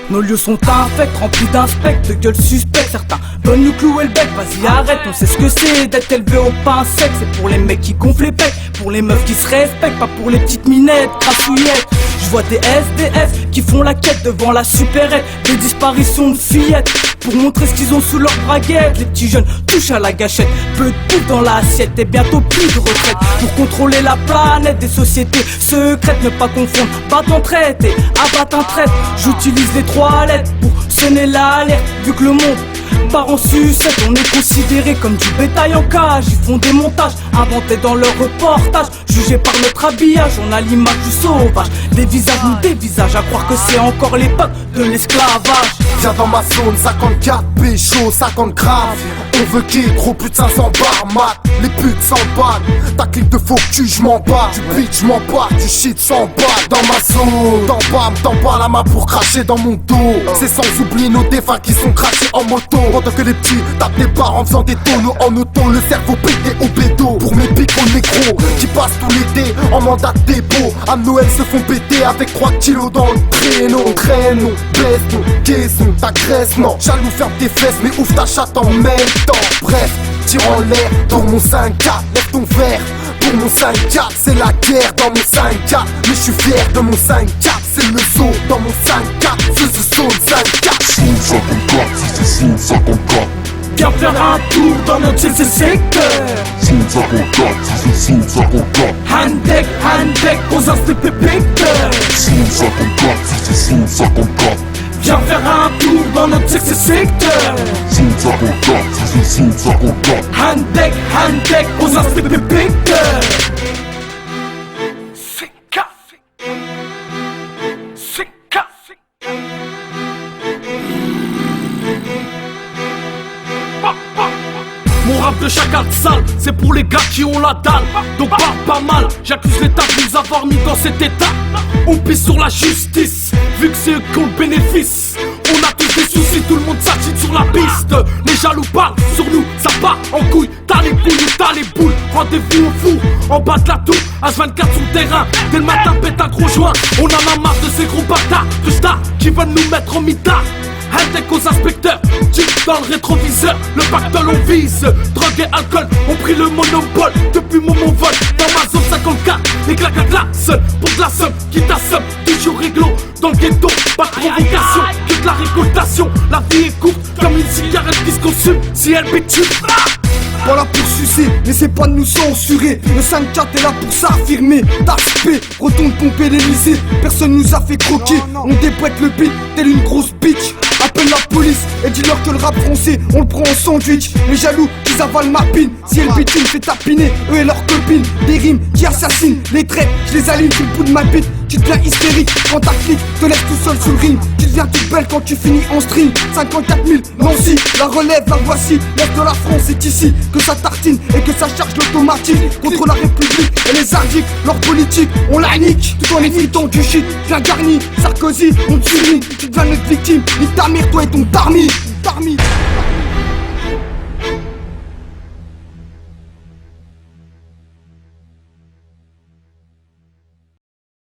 Nos lieux sont infects, remplis d'inspects, de gueules suspectes. Certains veulent nous clouer le bec, vas-y arrête. On sait ce que c'est d'être élevé au pain sec. C'est pour les mecs qui gonflent les pecs, pour les meufs qui se respectent, pas pour les petites minettes, crassouillettes. Je vois des SDF qui font la quête devant la supérette. Des disparitions de fillettes pour montrer ce qu'ils ont sous leur braguette. Les petits jeunes touchent à la gâchette, peu de bouffe dans l'assiette et bientôt plus de retraite. Pour contrôler la planète, des sociétés secrètes. Ne pas confondre battre en traite et abattre en traite. J'utilise les trois lettres pour sonner l'alerte. Vu que le monde part en sucette, on est considéré comme du bétail en cage. Ils font des montages inventés dans leur reportage. Jugés par notre habillage, on a l'image du sauvage. Des visages nous des visages, à croire que c'est encore l'époque de l'esclavage. Viens dans ma zone, 54 pécho, 50 grammes. On veut qu'il trop plus de 500 bars, mat. Les putes s'emballent, ta clique de faux cul, j'm'en bats. Du bitch, j'm'en bats, du shit s'emballe. Dans ma zone, t'emballes la main pour cracher dans mon dos. C'est sans oublier nos défunts qui sont crachés en moto. Pendant que les petits tapent des barres en faisant des tonneaux en auto. Le cerveau pété au bédo. Pour mes pics au négro qui passent tout l'été en mandat de dépôt. À Noël se font péter avec 3 kilos dans le traîneau. Traîneau, baisse-nous, caisson, t'agresses, non. Jaloux ferme tes fesses mais ouvre ta chatte en même temps. Bref, tire en l'air dans mon 5-4, lève ton verre. Pour mon 5-4, c'est la guerre dans mon 5-4. Mais je suis fier de mon 5-4, c'est le saut dans mon 5-4. Ce saut 5-4. Saut 54, c'est saut 54. Viens faire un tour dans notre secteur. Saut 54, c'est saut 54. Handek, aux inspecteurs. Saut 54, c'est saut 54. Viens faire un tour dans notre secteur. Saut 54, c'est saut 54. Handek, aux inspecteurs. Mon rap de chacal sale, c'est pour les gars qui ont la dalle. Donc parle pas mal, j'accuse l'État de nous avoir mis dans cet état. On pisse sur la justice, vu que c'est eux qui ont le bénéfice. On a tous des soucis, tout le monde s'agite sur la piste. Les jaloux parlent sur nous, ça part en couille. T'as les couilles ou t'as les boules, rendez-vous au fou. En bas de la tour, H24 sur le terrain. Dès le matin pète un gros joint. On en a marre de ces gros bâtards de stars qui veulent nous mettre en mitard. Handek aux inspecteurs, jeep dans le rétroviseur, le pactole on vise. Drogue et alcool ont pris le monopole depuis mon vol. Dans ma zone 54, les claques à glace pour de la somme qui t'assomme. Toujours réglo dans le ghetto, pas de provocation, que de la récoltation. La vie est courte comme une cigarette qui se consume si elle bitume. Voilà pour sucer, n'essaie pas de nous censurer. Le 5-4 est là pour s'affirmer. T'aspect, retourne pomper l'Elysée. Personne nous a fait croquer, on débouette le beat telle une grosse bitch. Appelle la police et dis-leur que le rap français on le prend en sandwich. Les jaloux ils avalent ma pine. Si elle bitume fait tapiner eux et leurs copines. Des rimes qui assassinent, les traits je les aligne sur le bout de ma bite. Tu deviens hystérique quand ta clique te laisse tout seul sur le ring. Tu deviens toute belle quand tu finis en string. 54 000, Nancy, la relève, la voici. L'est de la France est ici, que ça tartine et que ça charge l'automatique. Contre la République et les ardiques, leur politique, on la nique. Tout en évitant du shit, viens garni. Sarkozy, on te souligne, tu deviens notre victime. Nique ta mère, toi et ton tarmi.